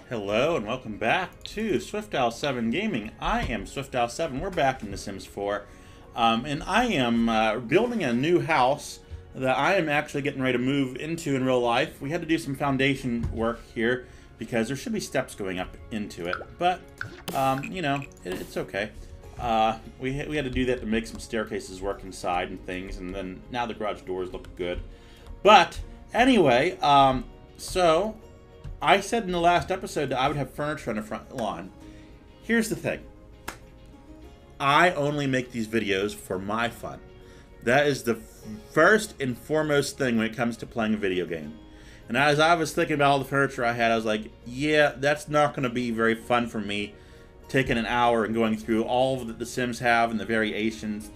Hello and welcome back to SwiftOwl7 Gaming. I am SwiftOwl7. We're back in The Sims 4. And I am building a new house that I am actually getting ready to move into in real life. We had to do some foundation work here because there should be steps going up into it. But, it's okay. We had to do that to make some staircases work inside and things. And then now the garage doors look good. But, anyway, so I said in the last episode that I would have furniture on the front lawn. Here's the thing. I only make these videos for my fun. That is the first and foremost thing when it comes to playing a video game. And as I was thinking about all the furniture I had, I was like, yeah, that's not going to be very fun for me, taking an hour and going through all that the Sims have and the variations.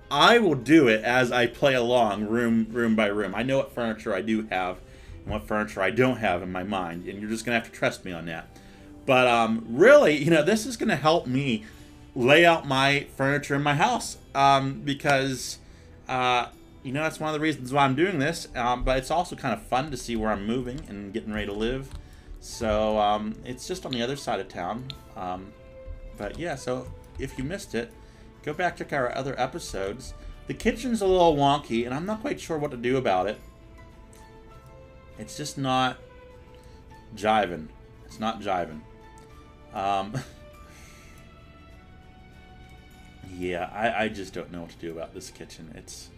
I will do it as I play along, room by room. I know what furniture I do have and what furniture I don't have in my mind, and you're just going to have to trust me on that. But really, this is going to help me lay out my furniture in my house because, that's one of the reasons why I'm doing this, but it's also kind of fun to see where I'm moving and getting ready to live. So it's just on the other side of town. But yeah, so if you missed it, go back, check our other episodes. The kitchen's a little wonky, and I'm not quite sure what to do about it. It's just not jiving. It's not jiving. Yeah, I just don't know what to do about this kitchen. It's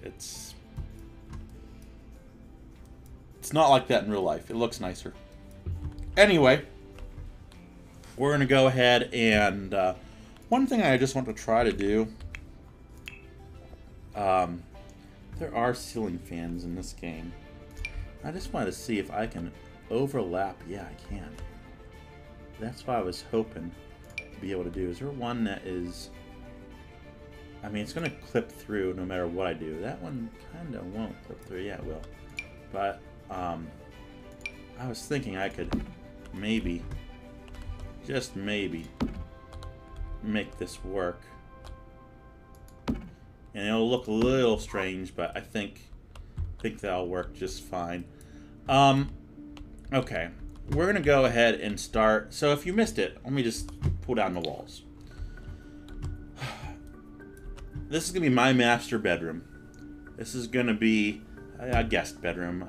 not like that in real life. It looks nicer. Anyway, we're going to go ahead and one thing I just want to try to do. There are ceiling fans in this game. I just wanted to see if I can overlap. Yeah, I can. That's what I was hoping to be able to do. Is there one that is... I mean, it's going to clip through no matter what I do. That one kind of won't clip through. Yeah, it will. But I was thinking I could maybe, just maybe, make this work. And it'll look a little strange, but I think that'll work just fine. Okay, we're gonna go ahead and start. So if you missed it, let me just pull down the walls. This is gonna be my master bedroom. This is gonna be a guest bedroom.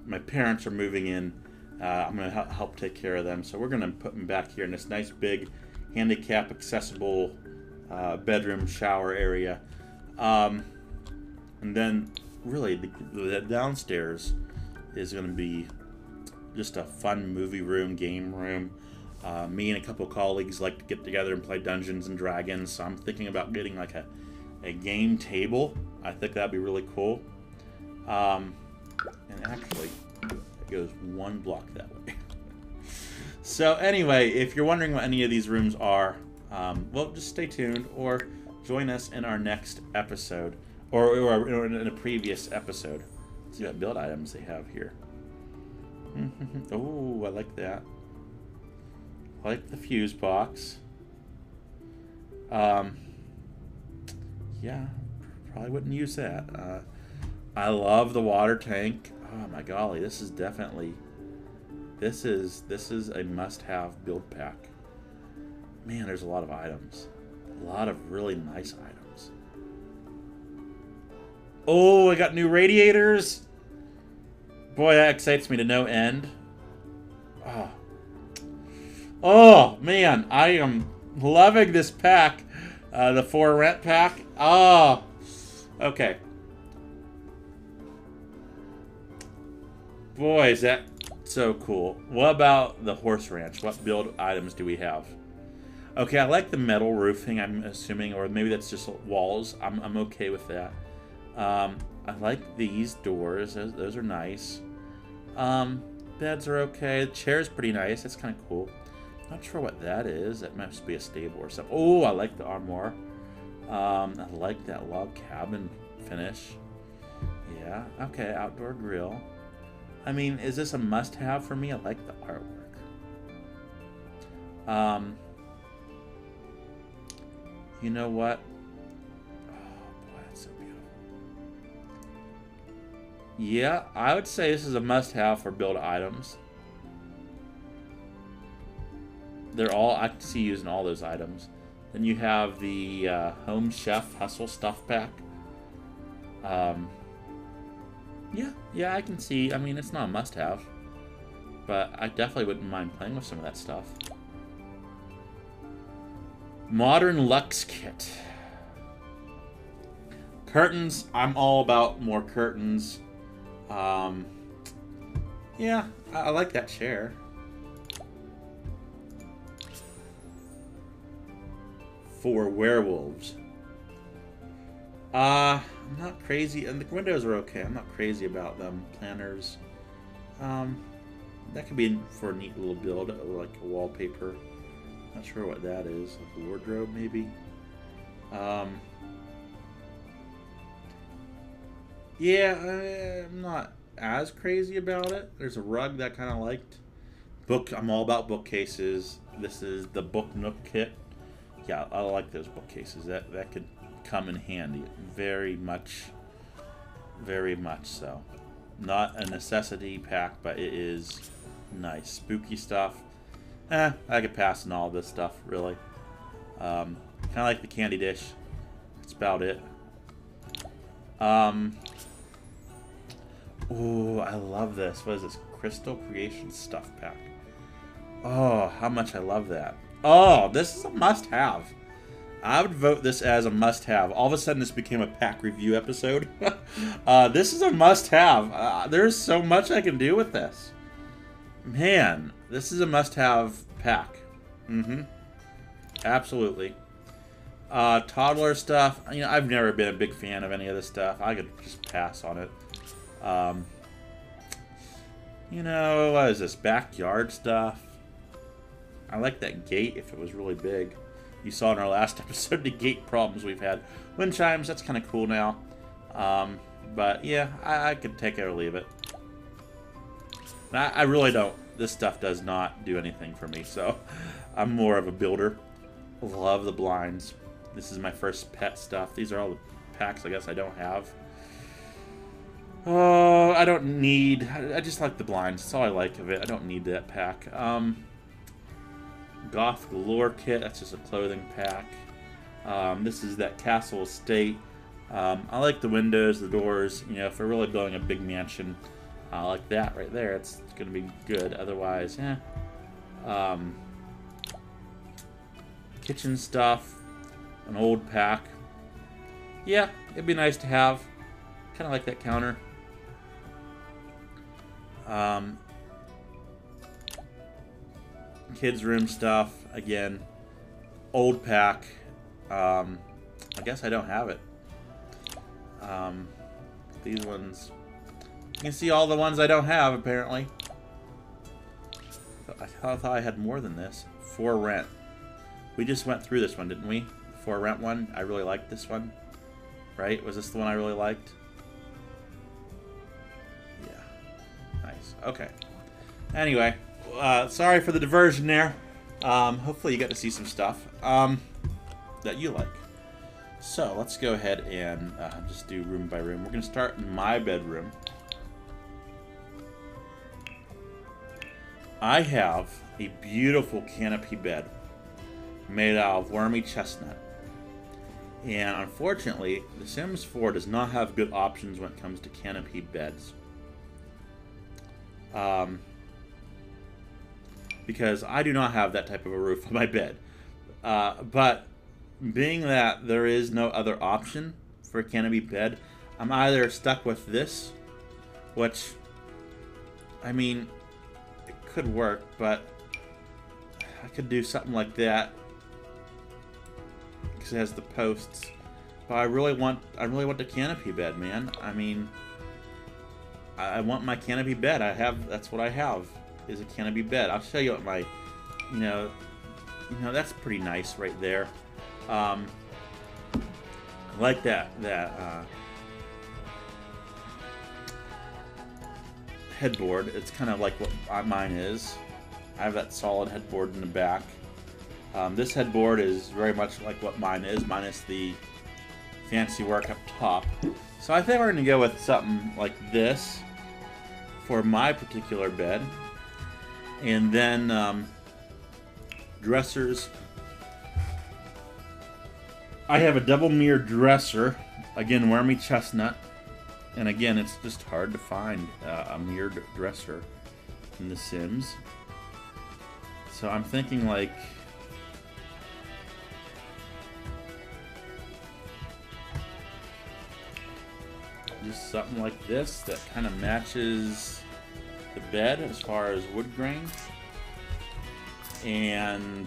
My parents are moving in. I'm gonna help take care of them. So we're gonna put them back here in this nice big handicap accessible bedroom shower area. And then really the downstairs is going to be just a fun movie room, game room. Me and a couple colleagues like to get together and play Dungeons and Dragons, so I'm thinking about getting like a game table. I think that'd be really cool. And actually, it goes one block that way. So anyway, if you're wondering what any of these rooms are, well, just stay tuned or join us in our next episode, or in a previous episode. Let's see what build items they have here. Oh, I like that. I like the fuse box. Yeah, probably wouldn't use that. I love the water tank. Oh my golly, this is definitely... This is a must-have build pack. Man, there's a lot of items. A lot of really nice items. Oh, I got new radiators. Boy, that excites me to no end. Oh man, I am loving this pack. The 4 rent pack. Oh, okay. Boy, is that so cool. What about the horse ranch? What build items do we have? Okay, I like the metal roofing, I'm assuming, or maybe that's just walls. I'm okay with that. I like these doors. Those are nice. Beds are okay. The chair's pretty nice. That's kind of cool. Not sure what that is. That must be a stable or something. Oh, I like the armoire. I like that log cabin finish. Yeah. Okay, outdoor grill. I mean, is this a must-have for me? I like the artwork. You know what? Oh, boy, that's so beautiful. Yeah, I would say this is a must-have for build items. I can see using all those items. Then you have the Home Chef Hustle Stuff Pack. Yeah, I can see. I mean, it's not a must-have, but I definitely wouldn't mind playing with some of that stuff. Modern Lux Kit. Curtains. I'm all about more curtains. Yeah, I like that chair. For werewolves. I'm not crazy, and the windows are okay. I'm not crazy about them. Planners. That could be for a neat little build, like a wallpaper. Not sure what that is. Like a wardrobe, maybe. Yeah, I'm not as crazy about it. There's a rug that I kind of liked. I'm all about bookcases. This is the Book Nook kit. Yeah, I like those bookcases. That could come in handy. Very much so. Not a necessity pack, but it is nice. Spooky stuff. I could pass on all this stuff, really. Kind of like the candy dish. That's about it. Ooh, I love this. What is this? Crystal Creation Stuff Pack. Oh, how much I love that. Oh, this is a must-have. I would vote this as a must-have. All of a sudden, this became a pack review episode. This is a must-have. There's so much I can do with this. Man, this is a must-have pack. Absolutely. Toddler stuff. You know, I've never been a big fan of any of this stuff. I could just pass on it. You know, what is this? Backyard stuff. I like that gate if it was really big. You saw in our last episode the gate problems we've had. Wind chimes, that's kind of cool now. But yeah, I could take it or leave it. I really don't. This stuff does not do anything for me, so I'm more of a builder. Love the blinds. This is my first pet stuff. These are all the packs I guess I don't have. Oh, I don't need... I just like the blinds. That's all I like of it. I don't need that pack. Goth Galore kit. That's just a clothing pack. This is that Castle Estate. I like the windows, the doors. You know, if we're really building a big mansion like that right there, it's going to be good. Otherwise, kitchen stuff. An old pack. Yeah, it'd be nice to have. Kind of like that counter. Kids room stuff, again, old pack. I guess I don't have it. These ones, you can see all the ones I don't have apparently. I thought I had more than this. For Rent. We just went through this one, didn't we? For Rent one. I really liked this one. Right? Was this the one I really liked? Nice. Okay. Anyway, sorry for the diversion there. Hopefully you got to see some stuff that you like. So let's go ahead and just do room by room. We're going to start in my bedroom. I have a beautiful canopy bed made out of wormy chestnut. And unfortunately, The Sims 4 does not have good options when it comes to canopy beds. Because I do not have that type of a roof on my bed. But being that there is no other option for a canopy bed, I'm either stuck with this, which, I mean, it could work, but I could do something like that because it has the posts. But I really want the canopy bed, man. I mean, I want my canopy bed. That's what I have, is a canopy bed. I'll show you what my, you know, that's pretty nice right there. I like that headboard. It's kind of like what mine is. I have that solid headboard in the back. This headboard is very much like what mine is, minus the fancy work up top. So I think we're going to go with something like this for my particular bed. And then dressers. I have a double mirrored dresser. Again, Wormy Chestnut. And again, it's just hard to find a mirrored dresser in The Sims. So I'm thinking like... just something like this that kind of matches the bed as far as wood grain. And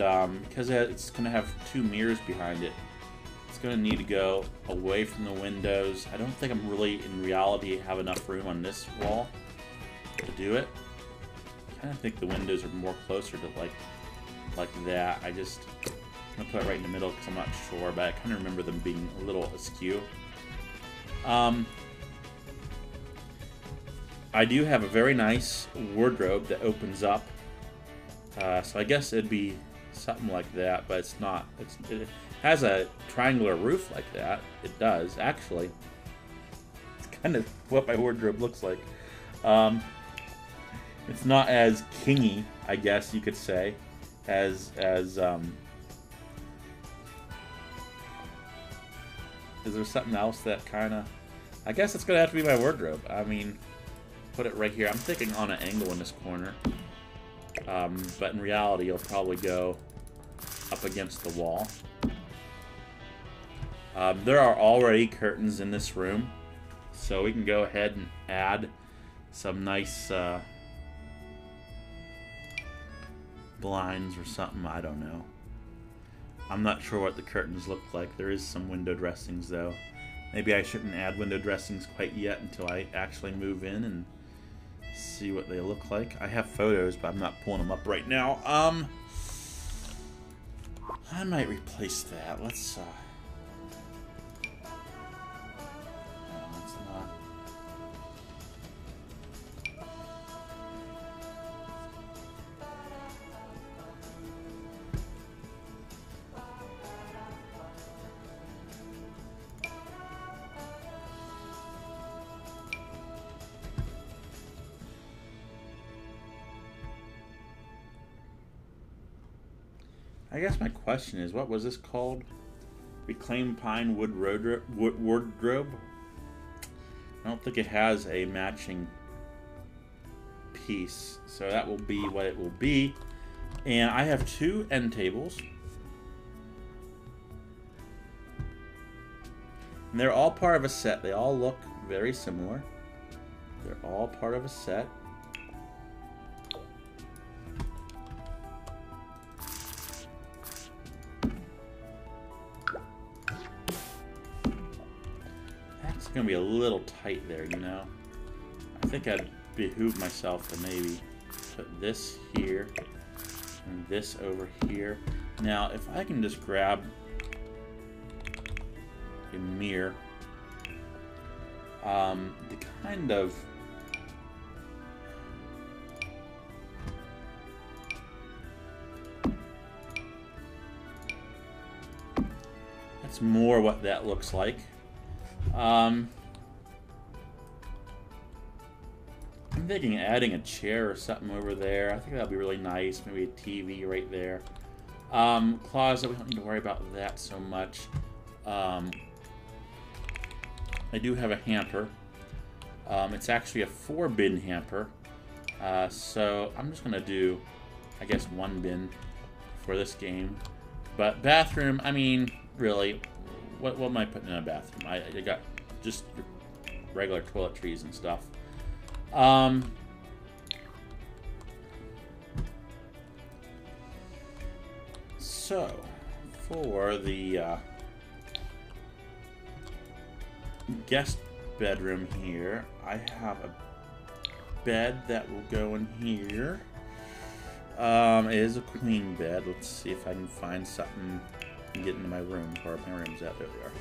because it's going to have two mirrors behind it, it's going to need to go away from the windows. I don't think I'm really, in reality, have enough room on this wall to do it. I kind of think the windows are more closer to like that. I'm going to put it right in the middle because I'm not sure, but I kind of remember them being a little askew. I do have a very nice wardrobe that opens up. So I guess it'd be something like that, but it's not. It has a triangular roof like that. It does, actually. It's kind of what my wardrobe looks like. It's not as kingy, I guess you could say, as is there something else that kind of... I guess it's going to have to be my wardrobe. I mean, put it right here. I'm thinking on an angle in this corner. But in reality, you'll probably go up against the wall. There are already curtains in this room, so we can go ahead and add some nice blinds or something. I don't know. I'm not sure what the curtains look like. There is some window dressings, though. Maybe I shouldn't add window dressings quite yet until I actually move in and see what they look like. I have photos, but I'm not pulling them up right now. I might replace that. Let's not. I guess my question is, what was this called? Reclaimed Pine Wood Wardrobe? I don't think it has a matching piece, so that will be what it will be. And I have two end tables. And they're all part of a set. They all look very similar. They're all part of a set. Gonna be a little tight there, you know. I think I'd behoove myself to maybe put this here and this over here. Now, if I can just grab a mirror, the kind of that's more what that looks like. I'm thinking adding a chair or something over there. I think that'll be really nice. Maybe a TV right there. Closet, we don't need to worry about that so much. I do have a hamper. It's actually a 4-bin hamper. So I'm just going to do, I guess, 1 bin for this game. But bathroom, I mean, really... What am I putting in a bathroom? I got just regular toiletries and stuff. So, for the guest bedroom here, I have a bed that will go in here. It is a queen bed. Let's see if I can find something and get into my room. Where are my rooms at? There we are.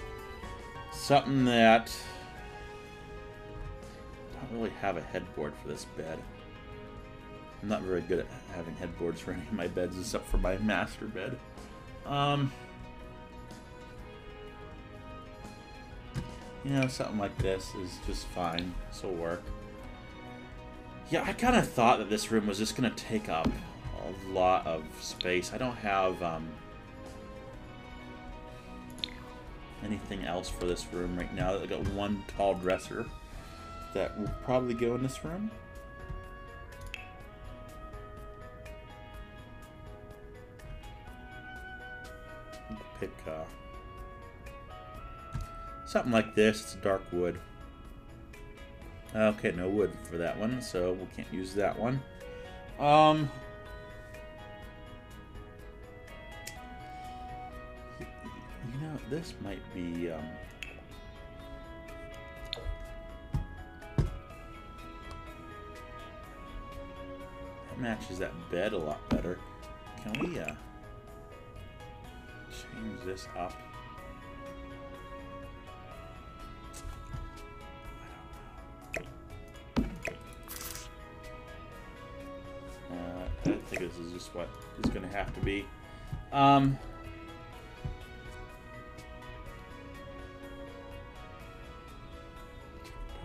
Something that... I don't really have a headboard for this bed. I'm not very good at having headboards for any of my beds except for my master bed. You know, something like this is just fine. This will work. Yeah, I kind of thought that this room was just going to take up a lot of space. I don't have anything else for this room right now. I got one tall dresser that will probably go in this room. Pick something like this. It's dark wood. Okay, no wood for that one, so we can't use that one. You know, this might be that matches that bed a lot better. Can we change this up? I think this is just what is going to have to be. I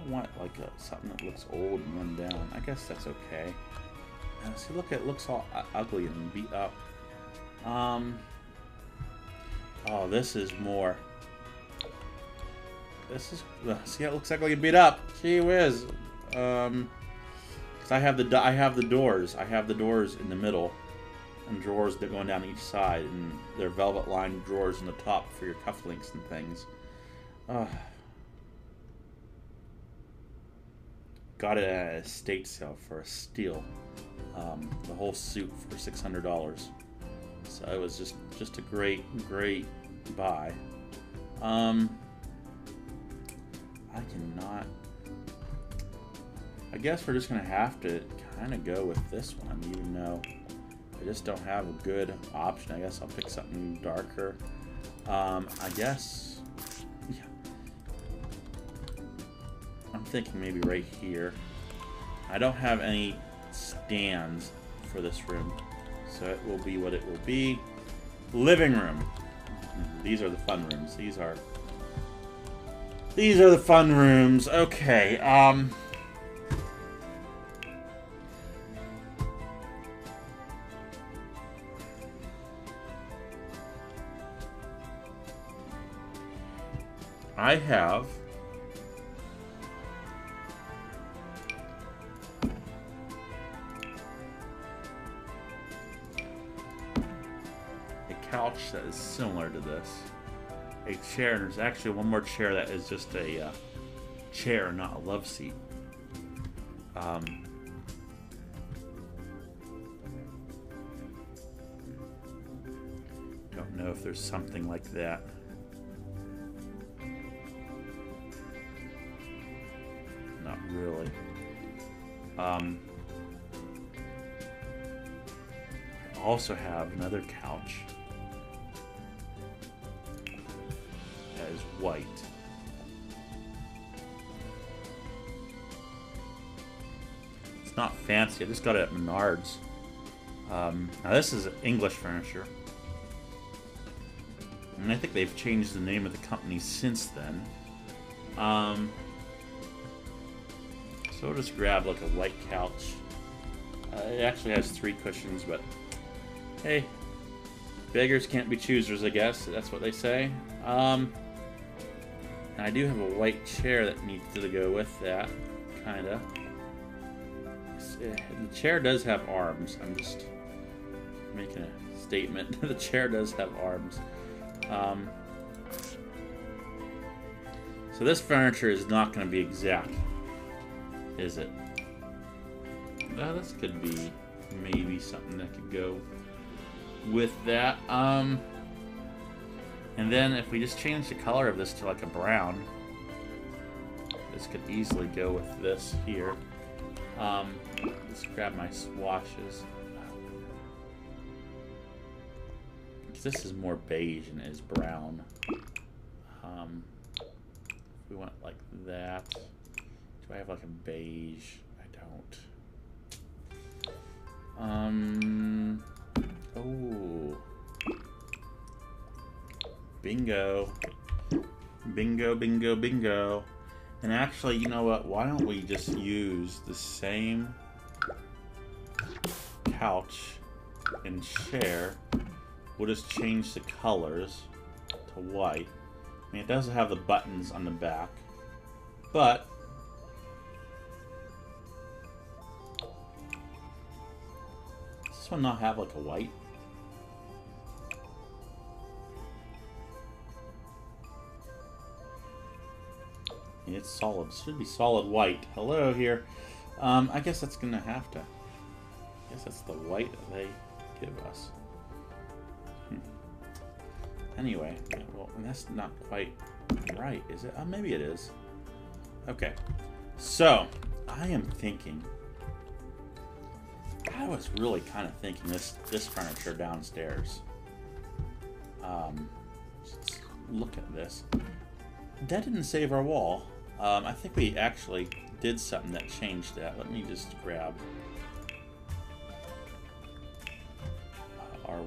want like something that looks old and run down. I guess that's okay. See, look, it looks all ugly and beat up. Oh, this is more. This is. See, it looks ugly and beat up. Gee whiz. Because I have the doors. I have the doors in the middle, and drawers that going down each side, and they're velvet lined drawers in the top for your cufflinks and things. Got it at an estate sale for a steal. The whole suit for $600. So it was just a great buy. I cannot. I guess we're just gonna have to kind of go with this one, even though I just don't have a good option. I guess I'll pick something darker. I guess. Yeah. I'm thinking maybe right here. I don't have any stands for this room, so it will be what it will be. Living room. These are the fun rooms. These are the fun rooms. Okay. I have a couch that is similar to this, a chair, and there's actually one more chair that is just a chair, not a love seat. Don't know if there's something like that. Not really. I also have another couch that is white. It's not fancy. I just got it at Menards. Now this is English furniture, and I think they've changed the name of the company since then. So we'll just grab like a white couch. It actually has 3 cushions, but hey, beggars can't be choosers, I guess. That's what they say. And I do have a white chair that needs to go with that, kinda. The chair does have arms. I'm just making a statement. The chair does have arms. So this furniture is not going to be exact, is it? This could be maybe something that could go with that. And then if we just change the color of this to like a brown, this could easily go with this here. Let's grab my swatches. This is more beige and it is brown. If we went like that. Do I have like a beige? I don't. Oh. Bingo. Bingo, bingo, bingo. And actually, you know what? Why don't we just use the same couch and share. We'll just change the colors to white. I mean, it does have the buttons on the back, but does this one not have like a white? It's solid. It should be solid white. Hello here. I guess that's gonna have to. I guess that's the white they give us. Anyway, well, that's not quite right, is it? Maybe it is. Okay. So, I am thinking. I was really kind of thinking this furniture downstairs. Let's look at this. That didn't save our wall. I think we actually did something that changed that. Let me just grab our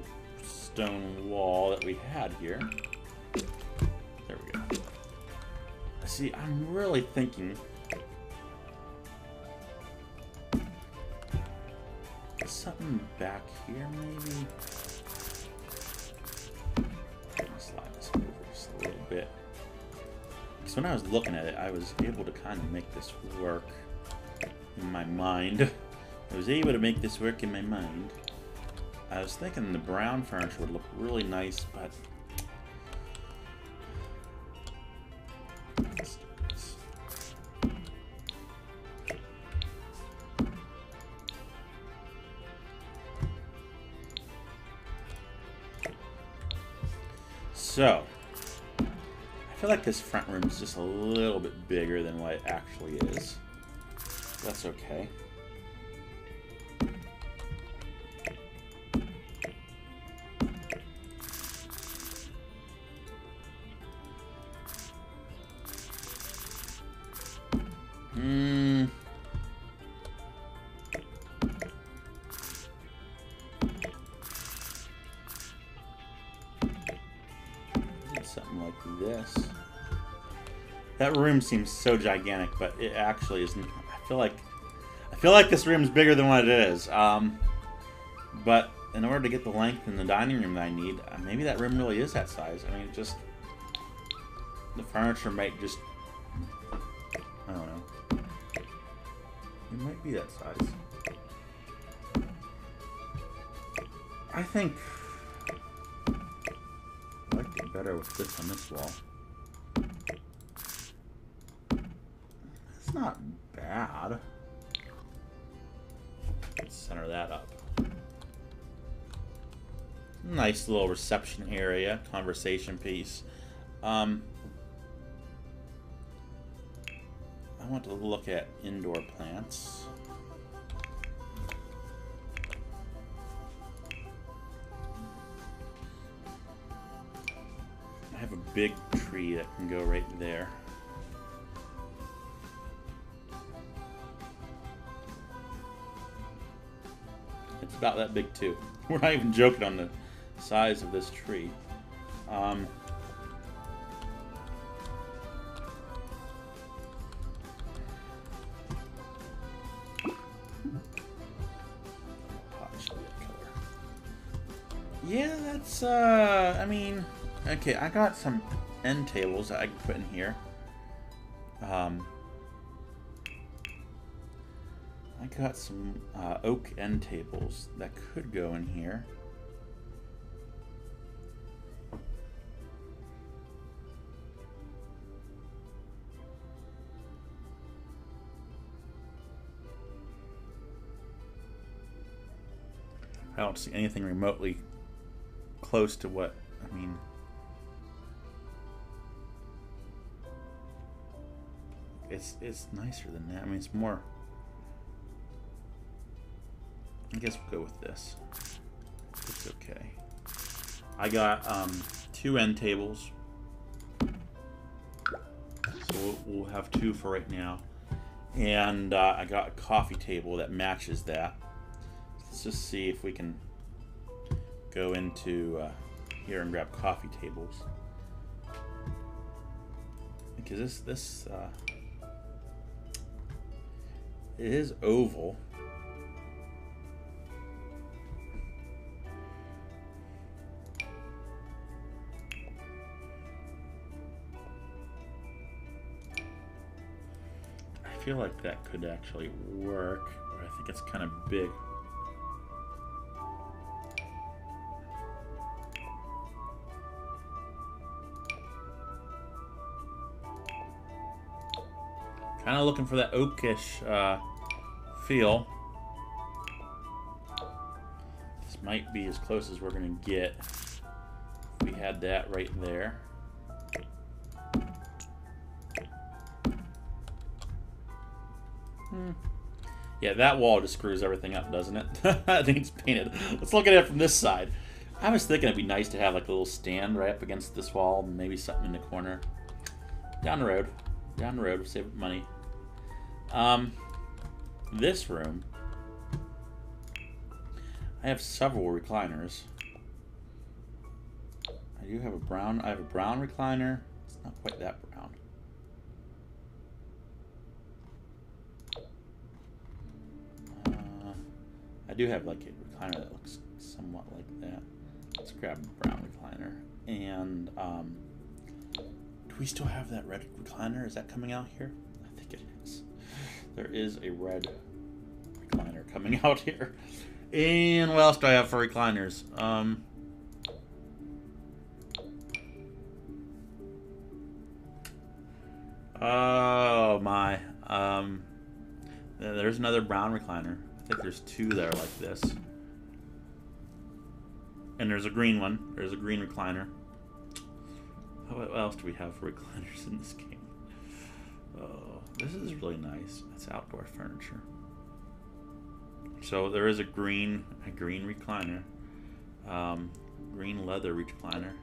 stone wall that we had here. There we go. See, I'm really thinking something back here, maybe. I'm gonna slide this over just a little bit. So when I was looking at it, I was able to kind of make this work in my mind. I was able to make this work in my mind. I was thinking the brown furniture would look really nice, but let's do this. So I feel like this front room is just a little bit bigger than what it actually is. That's okay. Something like this. That room seems so gigantic, but it actually isn't. I feel like this room's bigger than what it is. But in order to get the length in the dining room that I need, maybe that room really is that size. I mean, just the furniture might just, I don't know. It might be that size. I think I like it better with this on this wall. It's not bad. Let's center that up. Nice little reception area, conversation piece. I want to look at indoor plants. I have a big tree that can go right there. It's about that big too. We're not even joking on the size of this tree. Yeah, that's, I mean, okay, I got some end tables that I can put in here. I got some oak end tables that could go in here. I don't see anything remotely close to what, I mean, it's nicer than that. I mean, it's more, I guess we'll go with this. It's okay. I got 2 end tables, so we'll have 2 for right now, and I got a coffee table that matches that. Let's just see if we can go into here and grab coffee tables, because this it is oval. feel like that could actually work, but I think it's kind of big. Kind of looking for that oakish feel. This might be as close as we're going to get if we had that right there. Yeah, that wall just screws everything up, doesn't it? I think it's painted. Let's look at it from this side. I was thinking it'd be nice to have like a little stand right up against this wall, maybe something in the corner. Down the road. Down the road, we'll save money. This room, I have several recliners. I have a brown recliner. It's not quite that brown. I do have like a recliner that looks somewhat like that. Let's grab a brown recliner. And do we still have that red recliner? Is that coming out here? I think it is. There is a red recliner coming out here. And what else do I have for recliners? Oh my. There's another brown recliner. I think there's two that are like this. And there's a green one. There's a green recliner. What else do we have for recliners in this game? Oh, this is really nice. That's outdoor furniture. So there is a green recliner. Green leather recliner.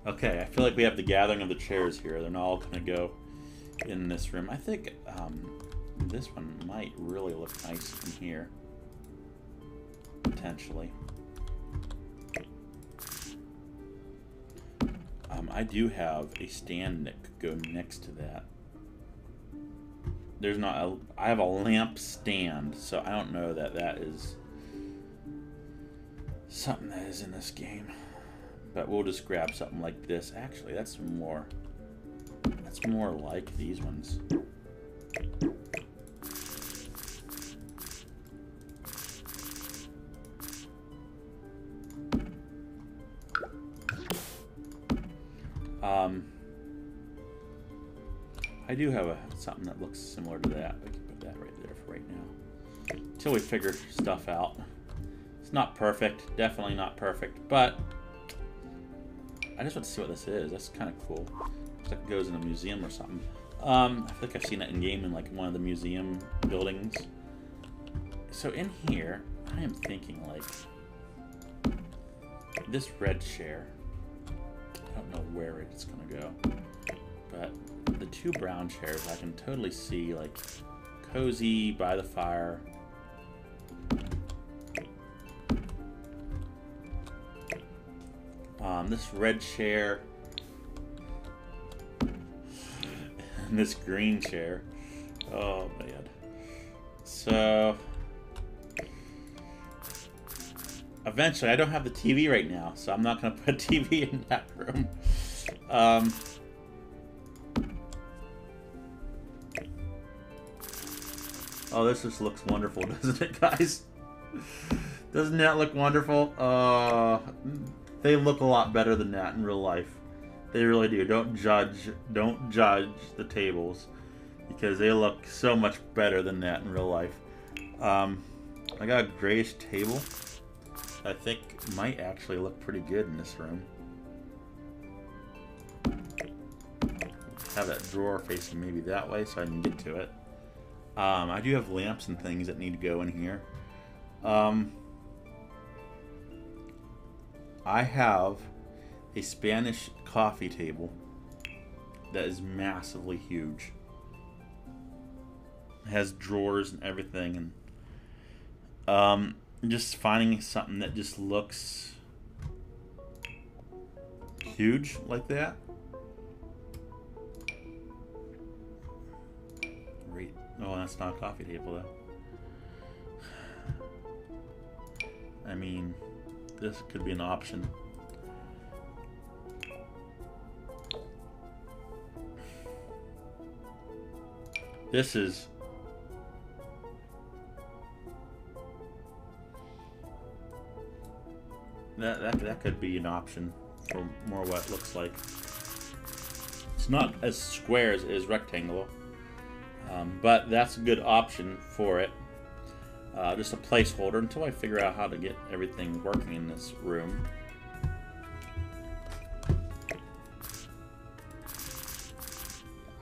Okay, I feel like we have the gathering of the chairs here. They're not all going to go in this room. I think this one might really look nice in here. Potentially. I do have a stand that could go next to that. There's not a, I have a lamp stand, so I don't know that that is something that is in this game. But we'll just grab something like this. Actually, that's more like these ones. I do have something that looks similar to that. I can put that right there for right now. Until we figure stuff out. It's not perfect. Definitely not perfect. But I just want to see what this is. That's kind of cool. Looks like it goes in a museum or something. I feel like I've seen it in game in like one of the museum buildings. So in here, I am thinking like this red chair. I don't know where it's gonna go, but the two brown chairs I can totally see like cozy by the fire. This red chair and this green chair. Oh man. So eventually, I don't have the TV right now, so I'm not going to put a TV in that room. Oh, this just looks wonderful, doesn't it, guys? Doesn't that look wonderful? They look a lot better than that in real life. They really do. Don't judge the tables, because they look so much better than that in real life. I got a grayish table. I think might actually look pretty good in this room. Have that drawer facing maybe that way so I can get to it. I do have lamps and things that need to go in here. I have a Spanish coffee table that is massively huge. It has drawers and everything, and just finding something that just looks huge like that. Great. Oh, that's not a coffee table though. I mean, this could be an option. This is... That could be an option for more what it looks like. It's not as square as it is rectangular, but that's a good option for it. Just a placeholder until I figure out how to get everything working in this room.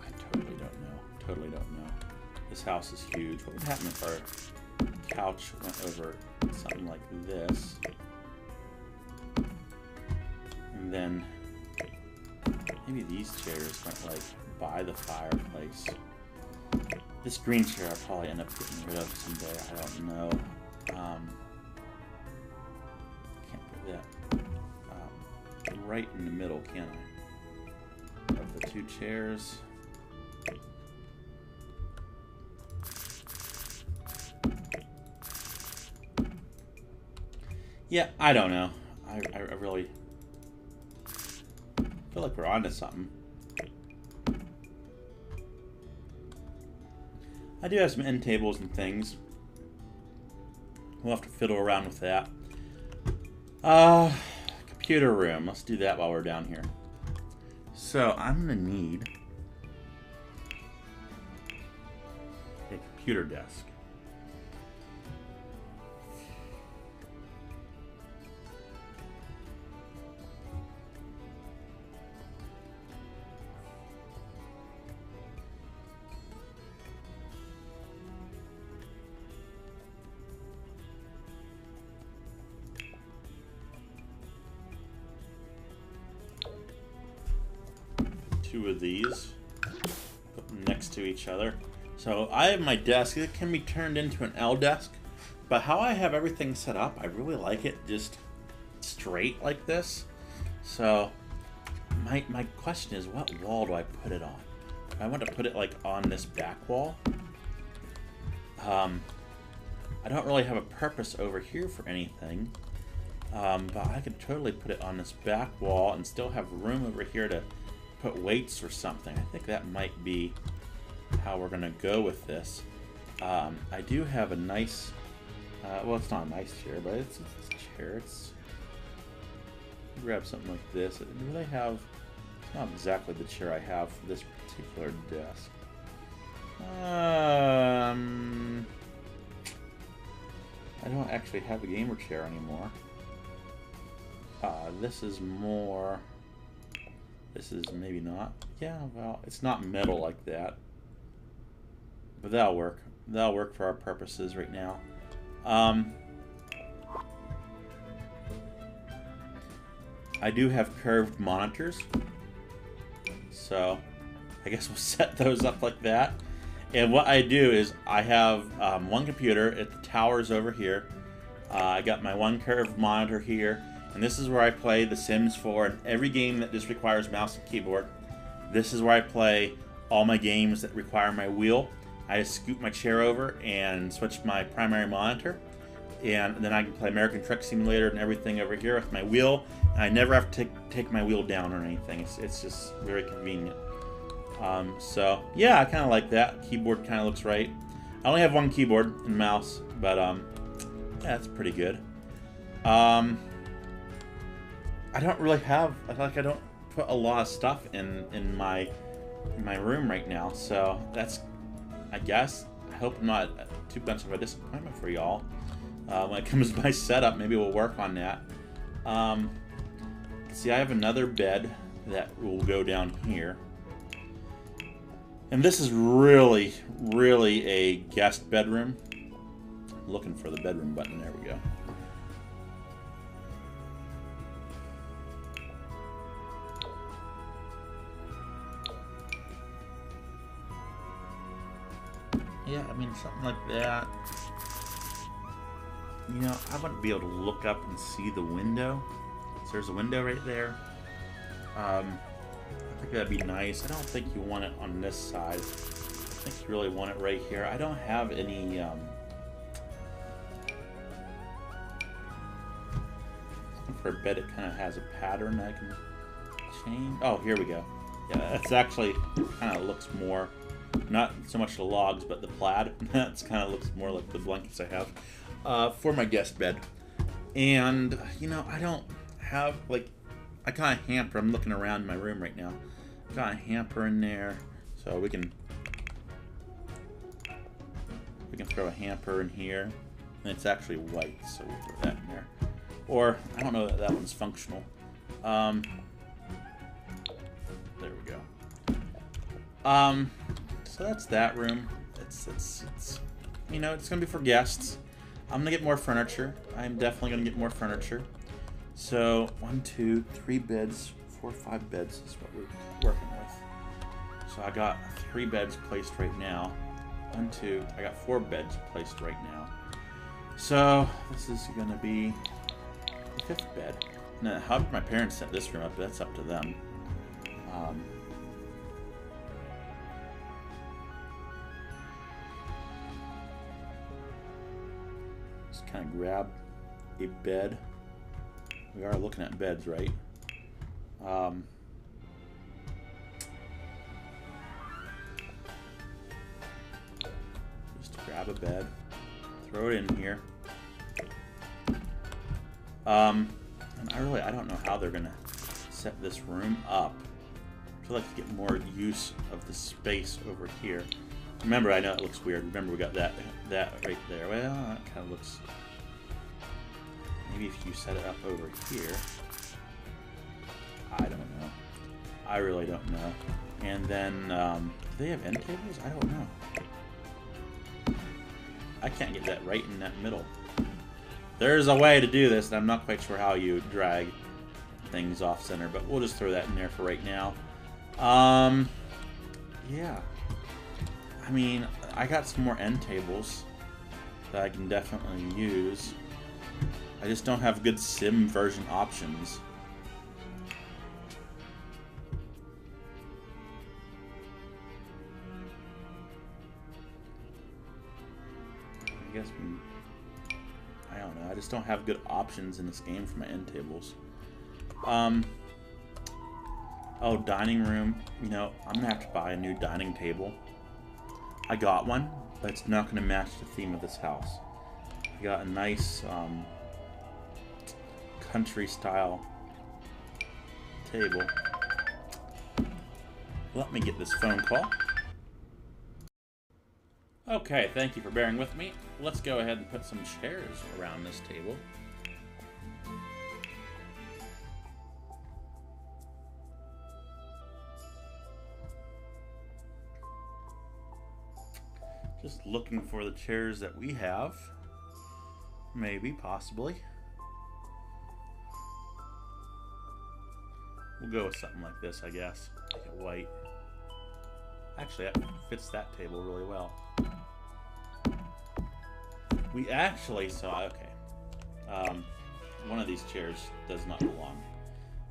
I totally don't know. Totally don't know. This house is huge. What would happen if our couch went over something like this? And then maybe these chairs went like by the fireplace. This green chair I'll probably end up getting rid of someday. I don't know. Can't put that right in the middle, can I? Of the two chairs. Yeah, I don't know. I really feel like we're onto something. I do have some end tables and things. We'll have to fiddle around with that. Computer room. Let's do that while we're down here. So I'm gonna need a computer desk. Two of these, put them next to each other. So I have my desk. It can be turned into an L desk, but how I have everything set up, I really like it just straight like this. So my question is, what wall do I put it on? I want to put it like on this back wall. I don't really have a purpose over here for anything, but I could totally put it on this back wall and still have room over here to put weights or something. I think that might be how we're gonna go with this. I do have a nice, well, it's not a nice chair, but it's a chair. It's grab something like this. Do they have? It's not exactly the chair I have for this particular desk. I don't actually have a gamer chair anymore. This is more. This is maybe not. Yeah, well, it's not metal like that. But that'll work. That'll work for our purposes right now. I do have curved monitors. So I guess we'll set those up like that. And what I do is I have one computer at the towers over here. I got my one curved monitor here. And this is where I play The Sims 4 and every game that just requires mouse and keyboard. This is where I play all my games that require my wheel. I just scoot my chair over and switch my primary monitor. And then I can play American Truck Simulator and everything over here with my wheel. And I never have to take my wheel down or anything. It's just very convenient. So, yeah, I kind of like that. Keyboard kind of looks right. I only have one keyboard and mouse, but yeah, that's pretty good. I don't really have, I don't put a lot of stuff in my room right now, so that's, I guess, I hope not too much of a disappointment for y'all. When it comes to my setup, maybe we'll work on that. See, I have another bed that will go down here. And this is really, really a guest bedroom. I'm looking for the bedroom button, there we go. Yeah, I mean, something like that. You know, I want to be able to look up and see the window. So there's a window right there. I think that'd be nice. I don't think you want it on this side. I think you really want it right here. I don't have any, looking for a bed that kind of has a pattern I can change. Oh, here we go. Yeah, it's actually kind of looks more Not so much the logs, but the plaid. That's kind of looks more like the blankets I have for my guest bed. And, you know, I don't have, like, I kind of hamper. I'm looking around my room right now. Got a hamper in there, so we can throw a hamper in here. And it's actually white, so we'll throw that in there. Or, I don't know that that one's functional. There we go. So that's that room. It's you know, it's gonna be for guests. I'm gonna get more furniture. I'm definitely gonna get more furniture. So 1, 2, 3 beds, 4, 5 beds is what we're working with. So I got 3 beds placed right now. 1, 2, I got 4 beds placed right now. So this is gonna be the 5th bed. Now, how did my parents set this room up? That's up to them. Just kind of grab a bed. We are looking at beds, right? Just grab a bed, throw it in here. And I don't know how they're gonna set this room up. I feel like to get more use of the space over here. Remember, I know it looks weird. Remember, we got that right there. Well, that kind of looks. Maybe if you set it up over here. I don't know. I really don't know. And then, do they have end tables? I don't know. I can't get that right in that middle. There's a way to do this, and I'm not quite sure how you drag things off center, but we'll just throw that in there for right now. Yeah. I mean, I got some more end tables that I can definitely use. I just don't have good sim version options. I guess I don't know. I just don't have good options in this game for my end tables. Oh, dining room. You know, I'm gonna have to buy a new dining table. I got one, but it's not gonna match the theme of this house. I got a nice country style table. Let me get this phone call. Okay, thank you for bearing with me. Let's go ahead and put some chairs around this table. Just looking for the chairs that we have. Maybe, possibly. We'll go with something like this, I guess. Make it white. Actually, that fits that table really well. We actually saw, okay. One of these chairs does not belong.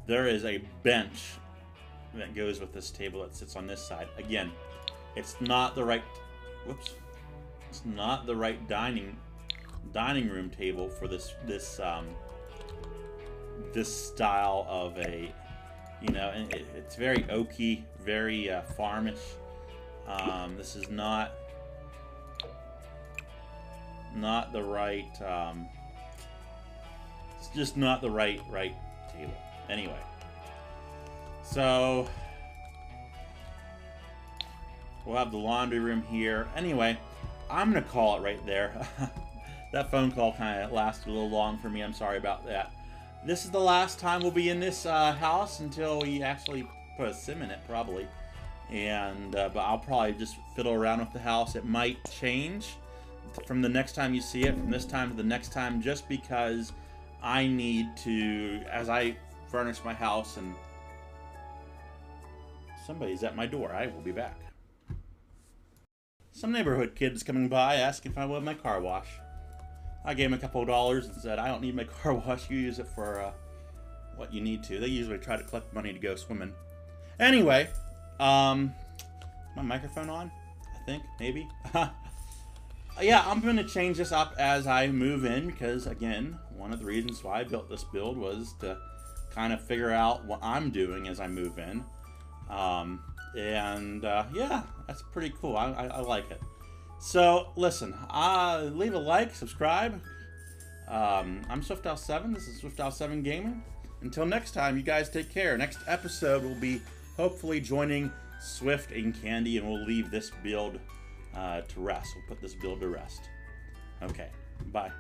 There is a bench that goes with this table that sits on this side. Again, it's not the right, whoops. It's not the right dining room table for this style of a, you know, and it's very oaky, very farmish. This is not the right. It's just not the right table. Anyway, so we'll have the laundry room here. Anyway, I'm gonna call it right there. That phone call kind of lasted a little long for me. I'm sorry about that. This is the last time we'll be in this house until we actually put a sim in it, probably. And but I'll probably just fiddle around with the house. It might change from the next time you see it, from this time to the next time, just because I need to, as I furnish my house, and somebody's at my door. I will be back. Some neighborhood kid's coming by asking if I want my car wash. I gave him a couple of dollars and said, I don't need my car wash. You use it for what you need to. They usually try to collect money to go swimming. Anyway, is my microphone on? I think, maybe. Yeah, I'm going to change this up as I move in because, again, one of the reasons why I built this build was to kind of figure out what I'm doing as I move in. And yeah, that's pretty cool. I like it. So listen, leave a like, subscribe. I'm SwiftOwl7. This is SwiftOwl7 Gaming. Until next time, you guys take care. Next episode will be hopefully joining Swift and Candy, and we'll leave this build to rest. We'll put this build to rest. Okay, bye.